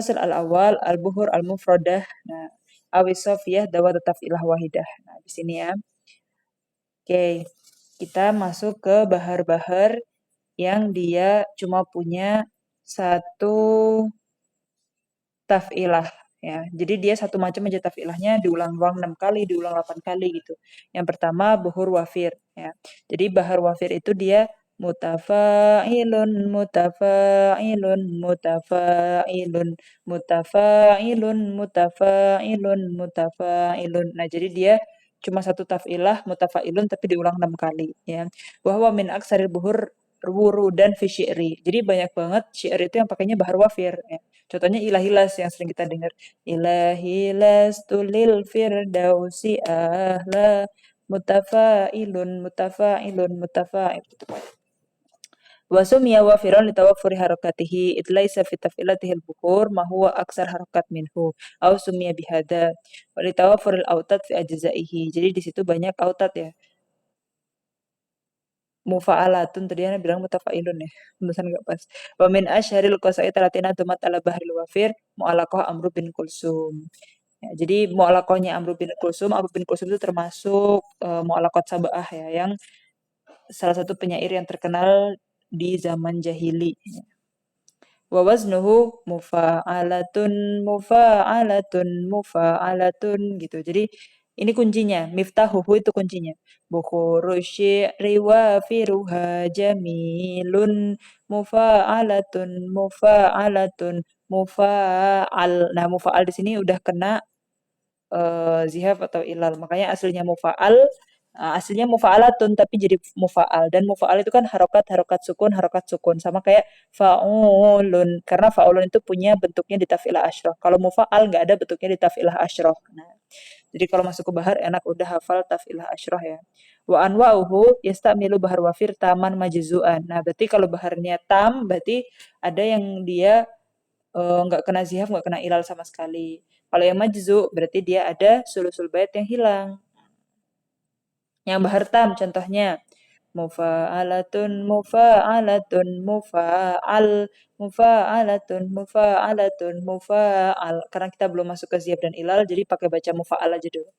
al-fasl al-awal al-buhur al-mufradah. Nah, awis sofiyah dawat taf'ilah wahidah. Nah, di sini ya. Oke, kita masuk ke bahar-bahar yang dia cuma punya satu taf'ilah ya. Jadi dia satu macam aja taf'ilahnya diulang-ulang 6 kali, diulang 8 kali gitu. Yang pertama buhur wafir ya. Jadi bahar wafir itu dia mutafa'ilun mutafa'ilun mutafa'ilun mutafa'ilun mutafa'ilun mutafa'ilun. Nah, jadi dia cuma satu taf'ilah mutafa'ilun tapi diulang 6 kali ya. Bahwa min aksaril buhur wurudan fi syi'ri. Jadi banyak banget syair itu yang pakainya bahar wafir ya. Contohnya ilahilas yang sering kita dengar. Ilahilas tulil firdausi ahla mutafa'ilun mutafa'ilun mutafa'il. Wasumiya wafiran litawafuri harakatihi itlaisa fi taf'ilatihi al-bukur ma huwa aksar harakat minhu au sumiya bihada wa litawafuril autat fi ajzaihi. Jadi di situ banyak autat ya. Mufa'alatun tadi Ana bilang mutafa'ilun ya. Tulisan enggak pas. Wa min asyharil qasaid talatina tumat ala bahril wafir mu'alaqah Amr bin Kulsum. Ya, jadi mu'alaqahnya Amr bin Kulsum itu termasuk mu'alaqat Sab'ah ya yang salah satu penyair yang terkenal di zaman jahili. Wa waznuhu mufa'alatun mufa'alatun mufa'alatun gitu. Jadi ini kuncinya, miftahuhu itu kuncinya. Bukhuru syi'ri wa firuha jamilun mufa'alatun mufa'alatun mufa'al. Nah, mufa'al di sini udah kena zihaf atau ilal. Makanya aslinya mufa'alatun tapi jadi mufa'al dan mufa'al itu kan harokat sukun sama kayak fa'ulun karena fa'ulun itu punya bentuknya di taf'ilah asyrah. Kalau mufa'al nggak ada bentuknya di taf'ilah asyrah. Nah, jadi kalau masuk ke bahar enak udah hafal taf'ilah asyrah ya. Wa anwa'uhu yastamilu bahar wafir taman majzu'an. Nah, berarti kalau baharnya tam berarti ada yang dia nggak kena zihaf, nggak kena ilal sama sekali. Kalau yang majzu berarti dia ada sulusul bait yang hilang. Yang bahar tam contohnya mufa'alatun mufa'alatun mufa'al mufa'alatun mufa'alatun mufa'al. Karena kita belum masuk ke zihaf dan ilal jadi pakai baca mufa'al aja dulu.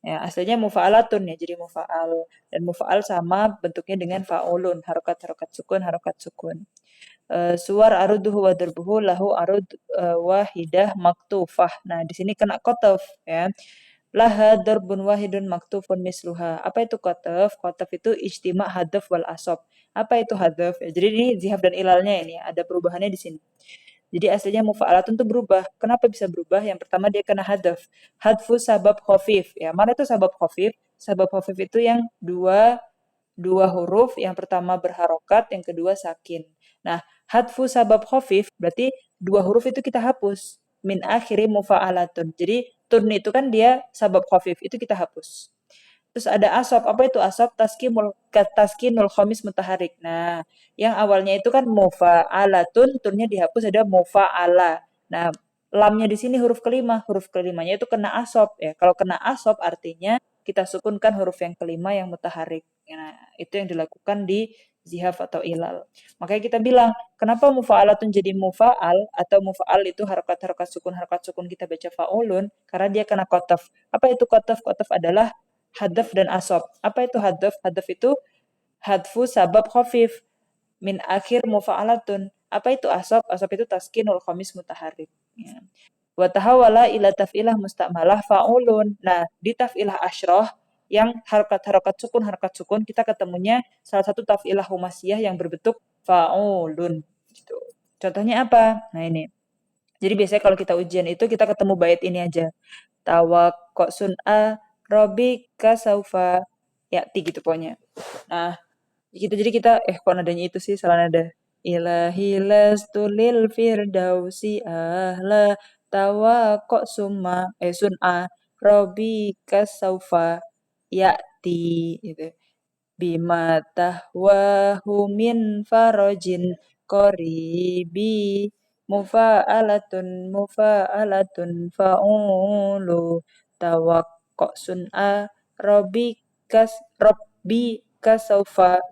Ya, aslinya mufa'alatun ya, jadi mufa'al. Dan mufa'al sama bentuknya dengan fa'ulun, harokat-harokat sukun, harokat sukun. Suwar aruduhu wa darbuhu lahu arud wahidah maktufah. Nah, di sini kena kotof ya. Laha darbun wahidun maktufun misluha. Apa itu kotof? Kotof itu ijtima hadaf wal asob. Apa itu hadaf? Ya, jadi ini zihaf dan ilalnya ini ada perubahannya di sini. Jadi aslinya mufa'alatun itu berubah. Kenapa bisa berubah? Yang pertama dia kena hadaf. Hadfu sabab khofif. Ya, mana itu sabab khofif? Sabab khofif itu yang dua huruf, yang pertama berharokat, yang kedua sakin. Nah, hadfu sabab khofif berarti dua huruf itu kita hapus. Min akhiri mufa'alatun. Jadi tun itu kan dia sabab khofif, itu kita hapus. Terus ada asop. Apa itu asop? Taskinul khomis mutaharik. Nah, yang awalnya itu kan mufa'alatun, tunnya dihapus ada mufa'ala. Nah, lamnya di sini huruf kelima. Huruf kelimanya itu kena asop ya. Kalau kena asop artinya kita sukunkan huruf yang kelima yang mutaharik. Nah, itu yang dilakukan di zihaf atau ilal. Makanya kita bilang, kenapa mufa'alatun jadi mufa'al atau mufa'al itu harokat sukun kita baca fa'ulun karena dia kena kotof. Apa itu kotof? Kotof adalah hadaf dan asop. Apa itu hadaf? Hadaf itu hadfu sabab khafif min akhir mufa'alatun. Apa itu asop? Asop itu taskinul khamis mutaharik. Ya. Wa tahawala ila taf'ilah musta'malah fa'ulun. Nah, di taf'ilah asyrah yang harokat sukun kita ketemunya salah satu taf'ilah humasiyah yang berbentuk fa'ulun gitu. Contohnya apa? Nah, ini. Jadi biasanya kalau kita ujian itu kita ketemu bait ini aja. Tawakko sun'a robika saufa ya'ti gitu pokoknya. Nah, gitu jadi kita kok nadanya itu sih salah nada. Ilahi lastu lil firdausi ahla tawakko sun'a robika saufa ya'ti gitu. Bima tahwahu min farojin qoribi mufa'alatun fa'ulu tawakko sun'a robika saufa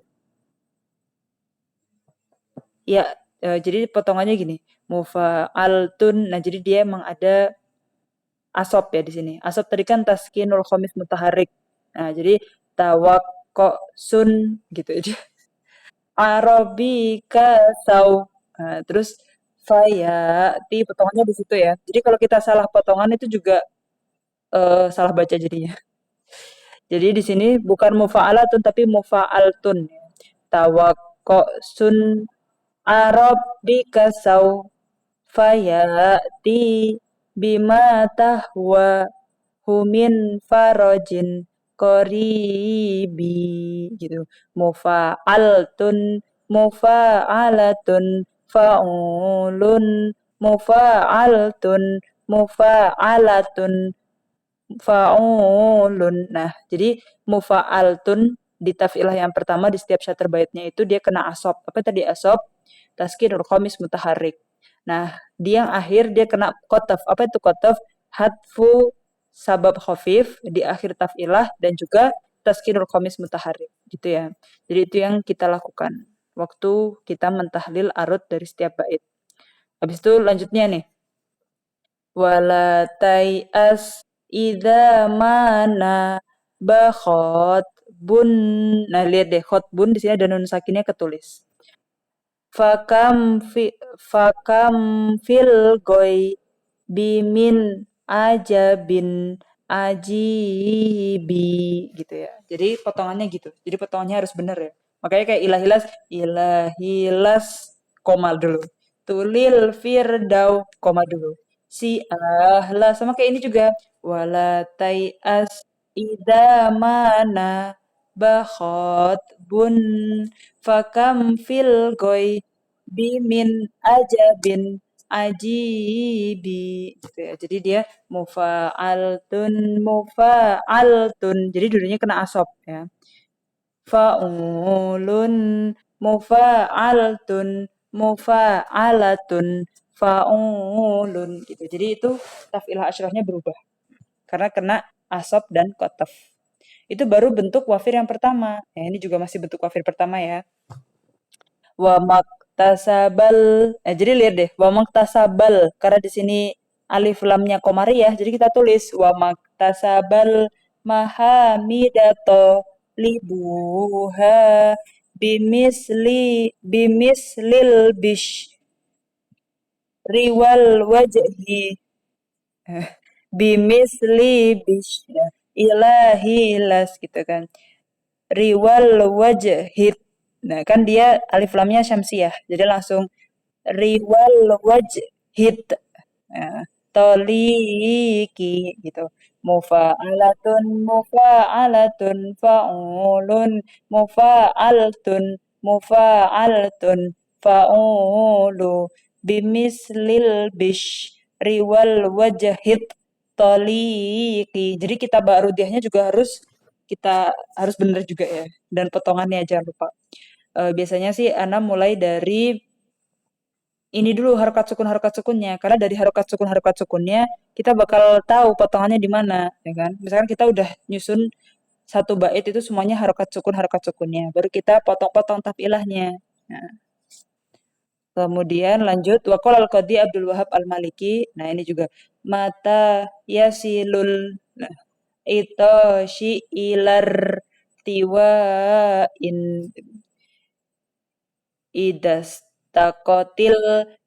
ya jadi potongannya gini mufa'altun. Nah, jadi dia emang ada asop ya di sini. Asop tadi kan taskinul khomis mutaharik. Nah, jadi sun gitu aja. Arabika sau. Nah, terus fayati potongannya di situ ya. Jadi kalau kita salah potongan itu juga salah baca jadinya. Jadi di sini bukan mufa'alatun tapi mufa'altun. Sun Arabika sau fayati bima tahwa humin farojin qoribi gitu. Mufa'altun mufa'alatun fa'ulun mufa'altun mufa'alatun fa'ulun. Nah, jadi mufa'altun di taf'ilah yang pertama di setiap syatir baitnya itu dia kena asop. Apa tadi asop? Taskinul khomis mutaharik. Nah, di yang akhir dia kena kotaf. Apa itu kotaf? Hatfu sabab khafif di akhir taf'ilah dan juga taskinul khomis mutaharik. Gitu ya. Jadi itu yang kita lakukan waktu kita mentahlil arut dari setiap bait. Habis itu lanjutnya nih. Wala as idza mana bakhot bun. Nah, lihat deh khot bun di sini ada nun sakinnya ketulis. Fakam fi fakam fil goi bimin aja bin ajibi gitu ya. Jadi potongannya gitu. Jadi potongannya harus benar ya. Makanya kayak ilahilas koma dulu. Tulil firdau koma dulu. Si ahla sama kayak ini juga. Wala as ida mana bakhot bun fakam fil goi bimin ajabin ajibi gitu ya. Jadi dia mufa'altun. Jadi dulunya kena asop ya. Fa'ulun mufa'altun mufa'alatun fa'ulun gitu. Jadi itu taf'ilah asyrafnya berubah karena kena asop dan kotaf. Itu baru bentuk wafir yang pertama. Ya, ini juga masih bentuk wafir pertama ya. Wa maktasabal. Jadi lihat deh, wa maktasabal karena di sini alif lamnya komariah, jadi kita tulis wa maktasabal mahamidato libuha bimislil bish riwal wajhi bimisli bish ya, ilahi las gitu kan. Riwal wajhid. Nah, kan dia alif lamnya syamsiah. Jadi langsung riwal wajhid. Nah, toliki gitu. Mufa'alatun fa'ulun mufa'altun fa'ulu bimislil bish riwal wajhid toliki. Jadi kita ba'rudiyahnya juga kita harus benar juga ya. Dan potongannya jangan lupa. Biasanya sih Ana mulai dari ini dulu harokat sukunnya. Karena dari harokat sukunnya kita bakal tahu potongannya di mana, ya kan? Misalkan kita udah nyusun satu bait itu semuanya harokat sukunnya. Baru kita potong-potong tafilahnya. Nah, kemudian lanjut waqala al-qadi Abdul Wahab Al-Maliki. Nah, ini juga mata yasilul nah, itu ilar tiwa in idas takotil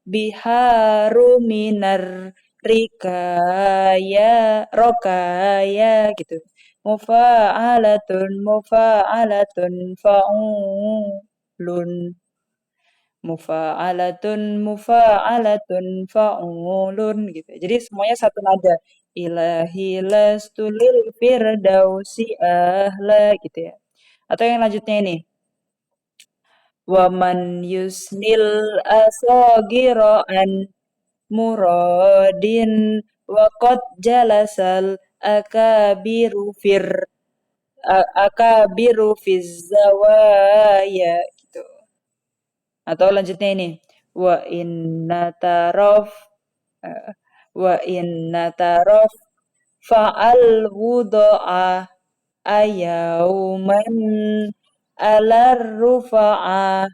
biharu minar rikaya rokaya gitu. Mufa'alatun fa'ulun mufa'alatun fa'ulun gitu. Jadi semuanya satu nada. Ilahi lastulil firdausi ahla gitu ya. Atau yang lanjutnya ini. Waman yusnil asogira an muradin waqad jalasal akabiru akabiru fiz zawaya gitu. Atau lanjutnya ini wa inna tarof eh, wa inna tarof fa'al wudo'a ayauman alar rufa'a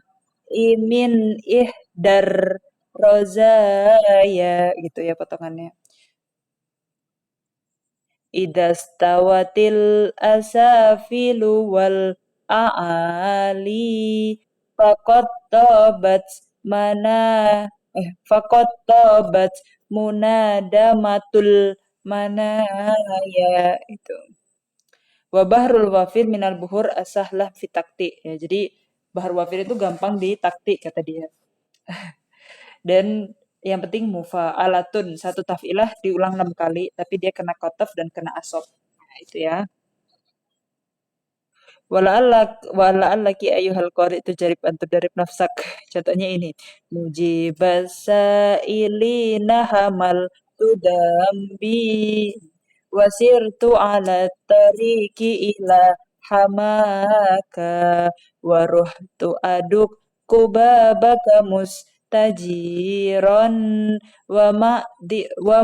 imin ihdar rozaya gitu ya potongannya. Idastawatil asafilu wal a'ali fakot tobat mana fakot tobat munadamatul manaya itu. Wa bahrul wafir minal buhur asahlah fitakti. Ya, jadi bahar wafir itu gampang ditakti kata dia. Dan yang penting mufa'alatun satu tafilah diulang 6 kali tapi dia kena kotof dan kena asop. Nah, itu ya. Wala'allaki ayyuhal qari itu jarib antu darib nafsak. Contohnya ini. Mujibasa ilina hamal tudambi wasirtu ala tariki ila hamaka waruhtu aduk kubabaka mustajiron wa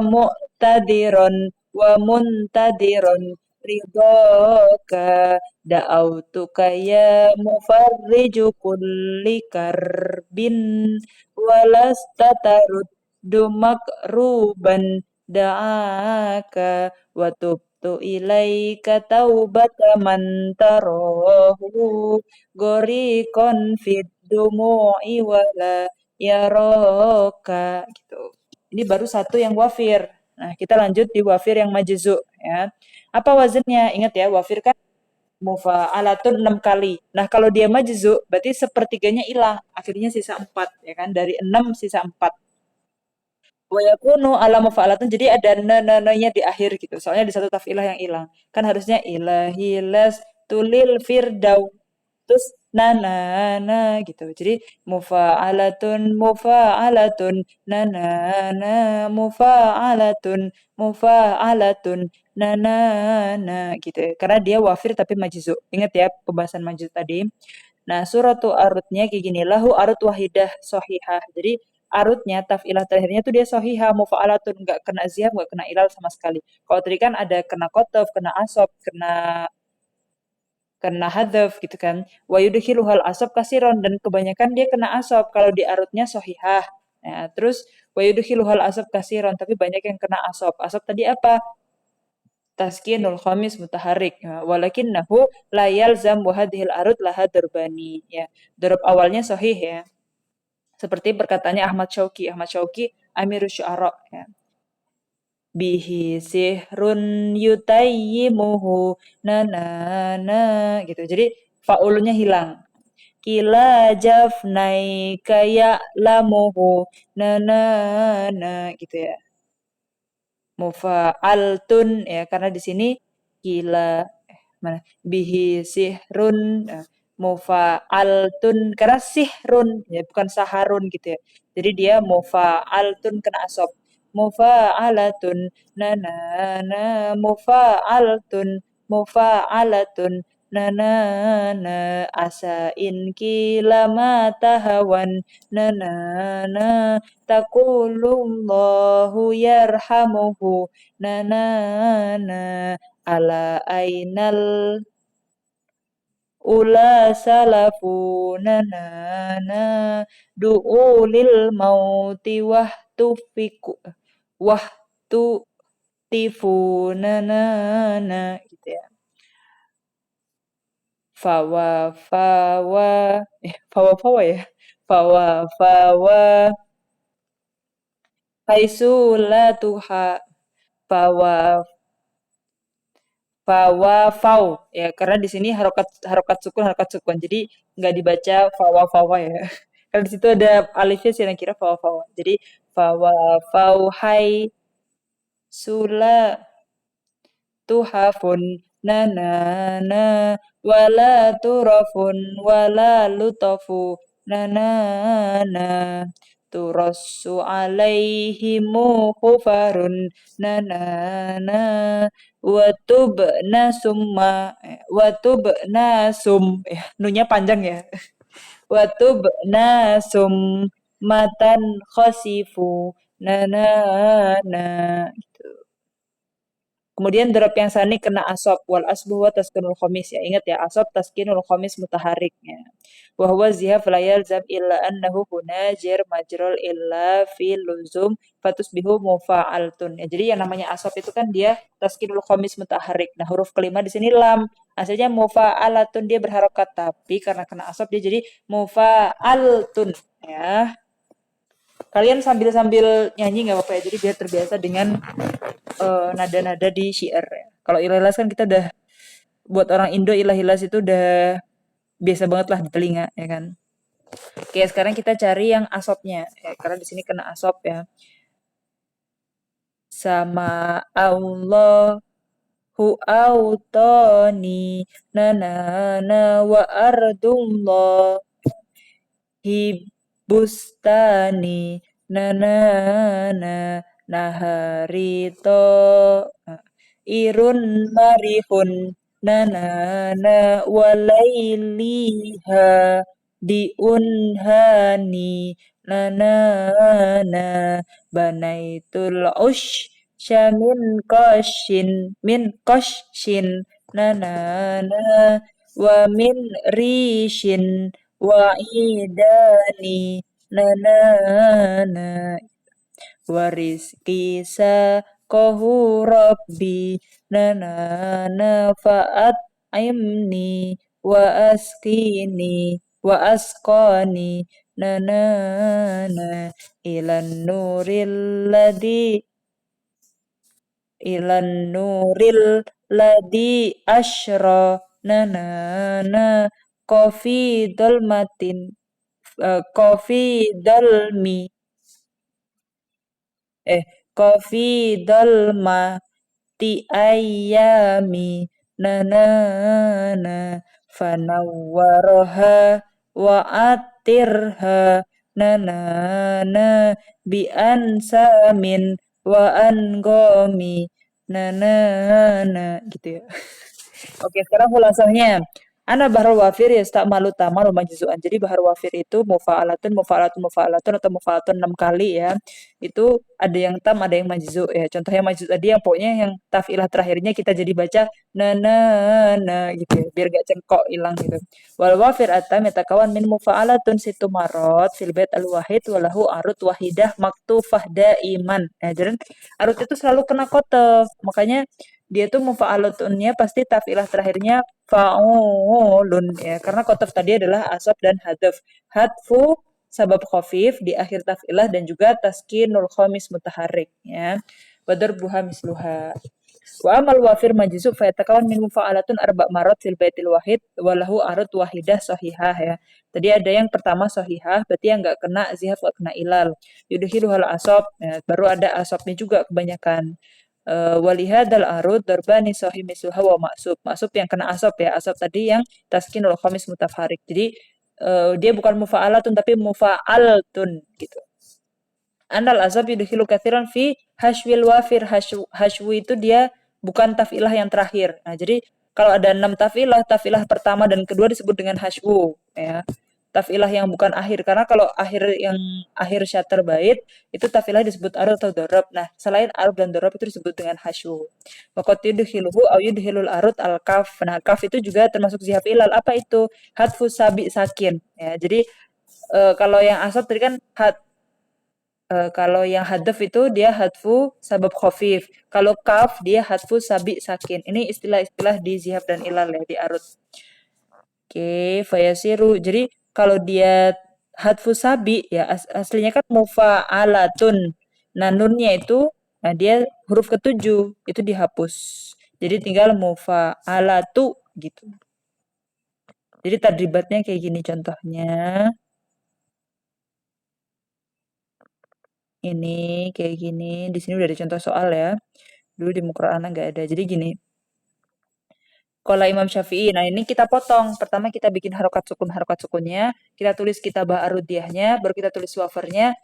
mu'tadiron wa muntadiron ridhoka da'autuka ya mufarriju kulli karbin walasta taruddu makruban da'aka wa tubtu ilaika taubata man tarahu goriqan fid dumu'i wala yaraka gitu. Ini baru satu yang wafir. Nah, kita lanjut di wafir yang majzu ya. Apa wazannya? Ingat ya, wafir kan mufa'alatun 6 kali. Nah, kalau dia majzu berarti sepertiganya hilang. Akhirnya sisa 4 ya kan. Dari 6 sisa 4. Wa yakunu ala mufa'alatun jadi ada nya di akhir gitu. Soalnya di satu tafilah yang hilang. Kan harusnya ilahilas tulil firdau terus na na na gitu. Jadi mufa'alatun na na na mufa'alatun mufa'alatun na na na gitu ya. Karena dia wafir tapi majzu. Ingat ya pembahasan majzu tadi. Nah, suratu arutnya kayak gini. Lahu arut wahidah sohihah. Jadi arutnya tafilah terakhirnya tuh dia sohihah mufa'alatun nggak kena ziyam nggak kena ilal sama sekali. Kalau tadi kan ada kena kotof, kena asop, kena hadaf gitu kan. Wa yudkhiluhal asab kasiron dan kebanyakan dia kena asab kalau di arutnya sohihah. Nah, terus wa yudkhiluhal asab kasiron tapi banyak yang kena asab. Asab tadi apa? Taskinul khamis mutaharik. Nah, walakinnahu la yalzam wa hadhil arut laha darbani ya. Darab awalnya sahih ya. Seperti perkataannya Ahmad Syauqi. Ahmad Syauqi Amirus Syu'ara ya. Bihi sihrun yutayyimuhu na na na gitu. Jadi faulnya hilang. Kila jafnai kaya lamuhu na na na gitu ya. Mufa'altun ya karena di sini kila mana bihi sihrun mufa'altun karena sihrun ya bukan saharun gitu ya. Jadi dia mufa'altun kena asop. Mufa'alatun na na na mufa'altun mufa'alatun na na na asa in kila matahawan na na na taqulullahu yarhamuhu na na na ala ainal ula salafu na na na du'ulil mauti wahtufiku wahtu tifu na na na gitu ya. Fawa ya. Fawa haisula tuha fawa fau ya karena di sini harokat harokat sukun jadi nggak dibaca fawa ya karena di situ ada alifnya sih yang kira fawa jadi fau hai sula tuhafun na na na wala turafun wala lutafu na na na turasu alaihimu khufarun na na na watubna sum nunya panjang ya watubna sum matan khosifu na na na Kemudian drop yang sani kena asop wal asbu wa taskinul khomis ya. Ingat ya, asop taskinul khomis mutahariknya. Wa huwa zihaf la yalzam illa annahu hunajir majrul illa fi luzum fatusbihu mufa'altun. Ya, jadi yang namanya asop itu kan dia taskinul khomis mutaharik. Nah, huruf kelima di sini lam. Aslinya mufa'alatun dia berharokat tapi karena kena asop dia jadi mufa'altun ya. Kalian sambil-sambil nyanyi nggak apa-apa ya. Jadi biar terbiasa dengan nada-nada di syair ya. Kalau ilah-ilas kan kita udah buat orang Indo ilah-ilas itu udah biasa banget lah di telinga ya kan. Oke, sekarang kita cari yang asopnya ya, karena di sini kena asop ya. Sama Allah hu autoni na wa ardullah hibustani na naharito irun marihun na walailiha diunhani na banaitul ush syamin koshin na wa min rishin wa idani na warizki kohu rabbi na fa'at aimni wa askini wa asqani na ilan nuril ladhi ilan nuril ladhi asyra na kofi dolmatin kofi dolmi kofi dolma ti ayami na fanawwaroha wa atirha na bi ansamin wa angomi na gitu ya. Oke, sekarang hulasahnya. Ana bahar wafir ya malu tamar majzuan. Jadi bahar wafir itu mufa'alatun, mufa'alatun, mufa'alatun atau mufa'alatun 6 kali ya. Itu ada yang tam, ada yang majzu ya. Contohnya majzu tadi yang pokoknya yang tafilah terakhirnya kita jadi baca na gitu ya. Biar gak cengkok hilang gitu. Wal wafir atam yatakawan min mufa'alatun situ marot fil bait al wahid walahu arut wahidah maktufah daiman. Nah, jadi arut itu selalu kena kotof. Makanya dia tuh mufa'alatunnya pasti tafilah terakhirnya fa'ulun ya karena kotof tadi adalah asab dan hadaf. Hadfu sabab khafif di akhir tafilah dan juga taskinul khamis mutaharrik ya. Wadarbuha misluha. Wa amal wafir majzub fa yatakawan min mufa'alatun arba' marat fil baitil wahid walahu arut wahidah sahihah ya. Tadi ada yang pertama sahihah berarti yang enggak kena zihaf enggak kena ilal. Yudhilu hal asab ya, baru ada asabnya juga kebanyakan. Walihadal arud darbani sahih misluha wa maksub. Maksub yang kena asab ya. Asab tadi yang taskinul khamis mutafarik. Jadi dia bukan mufa'alatun tapi mufa'altun gitu. Andal asab yudhilu kathiran fi hashwil wafir. Hashwu itu dia bukan tafilah yang terakhir. Nah, jadi kalau ada 6 tafilah, tafilah pertama dan kedua disebut dengan hashwu ya. Tafilah yang bukan akhir karena kalau akhir syatar bait itu tafilah disebut arud atau dorob. Nah, selain arud dan dorob itu disebut dengan hasyu. Waqad yudkhiluhu aw yudkhilul arud al kaf. Nah, kaf itu juga termasuk zihaf ilal. Apa itu? Hadfu sabi sakin. Ya, jadi kalau yang asad tadi kan kalau yang hadaf itu dia hadfu sabab khafif. Kalau kaf dia hadfu sabi sakin. Ini istilah-istilah di zihaf dan ilal ya di arud. Oke, fayasiru. Jadi kalau dia hadfu sabi ya aslinya kan mufa'alatun. Nah, nunnya itu nah dia huruf ketujuh itu dihapus. Jadi tinggal mufa'alatu gitu. Jadi tadribatnya kayak gini contohnya. Ini kayak gini. Di sini udah ada contoh soal ya. Dulu di Mukra'ana nggak ada. Jadi gini. Kalau Imam Syafi'i, nah ini kita potong. Pertama kita bikin harokat sukunnya, kita tulis kitabah arudiyahnya, baru kita tulis wafarnya,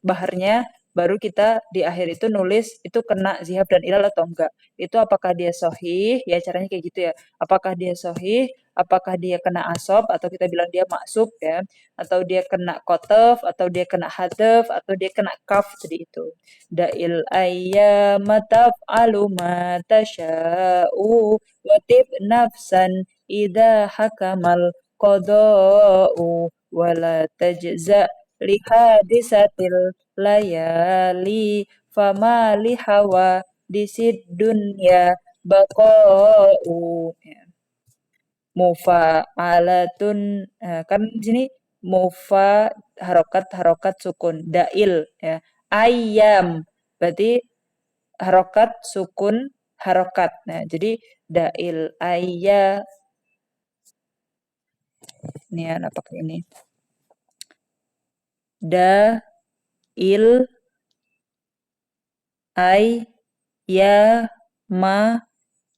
baharnya, baru kita di akhir itu nulis itu kena zihab dan ilal atau enggak. Itu apakah dia sohih, ya caranya kayak gitu ya. Apakah dia sohih, apakah dia kena asob, atau kita bilang dia maksub ya, atau dia kena kotof, atau dia kena hadef, atau dia kena kaf, jadi itu. Da'il ayyama taf'alu ma tasha'u watib nafsan idha hakamal qada'u wala tajza' lihadisatil layali fama lihawa disid dunya baqa'u. Ya. Mufa'alatun, kan di sini mufa harokat harokat sukun dail ya. Ayam berarti harokat sukun harokat. Nah, jadi dail ayya ini ya pakai ini. Da il ay ya ma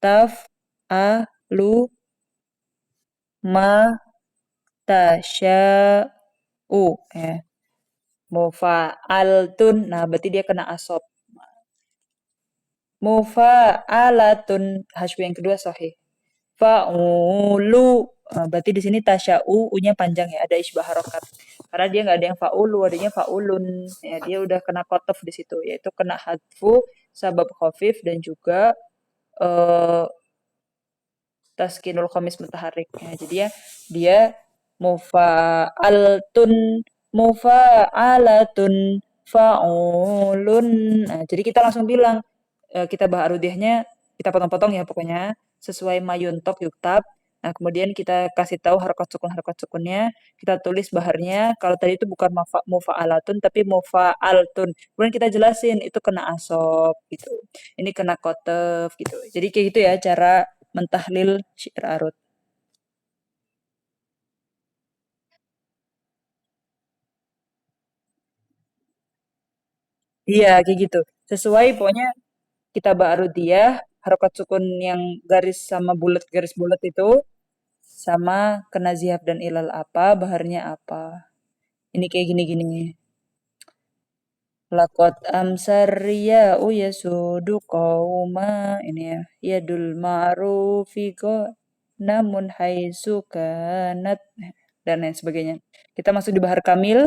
taf a lu ma tasya'u ya. Mufa'altun. Nah, berarti dia kena asob. Mufa'alatun. Hasbu yang kedua sahih. Fa'ulu. Nah, berarti di sini tasya'u, u-nya panjang ya, ada isbah harokat. Karena dia nggak ada yang fa'ulu, adanya fa'ulun. Ya, dia udah kena kotof di situ, yaitu kena hadfu, sabab khafif, dan juga eh, taskinul khamis mutaharik. Ya, jadi ya dia mufa'altun, mufa'alatun, fa'ulun. Nah, jadi kita langsung bilang kita baharudihnya kita potong-potong ya pokoknya sesuai mayuntok yuktab. Nah, kemudian kita kasih tahu harokat sukunnya, kita tulis baharnya. Kalau tadi itu bukan mufa'alatun tapi mufa'altun. Kemudian kita jelasin itu kena asob gitu. Ini kena kotef gitu. Jadi kayak gitu ya cara mentahlil syair arut. Iya, kayak gitu. Sesuai pokoknya kita dia harokat sukun yang garis sama bulat garis bulat itu sama kena zihab dan ilal apa, baharnya apa. Ini kayak gini-gini. Lakot amsar riya'u yasudu qauma ini ya. Yadul ma'rufi namun haitsu kanat dan lain sebagainya. Kita masuk di bahar kamil.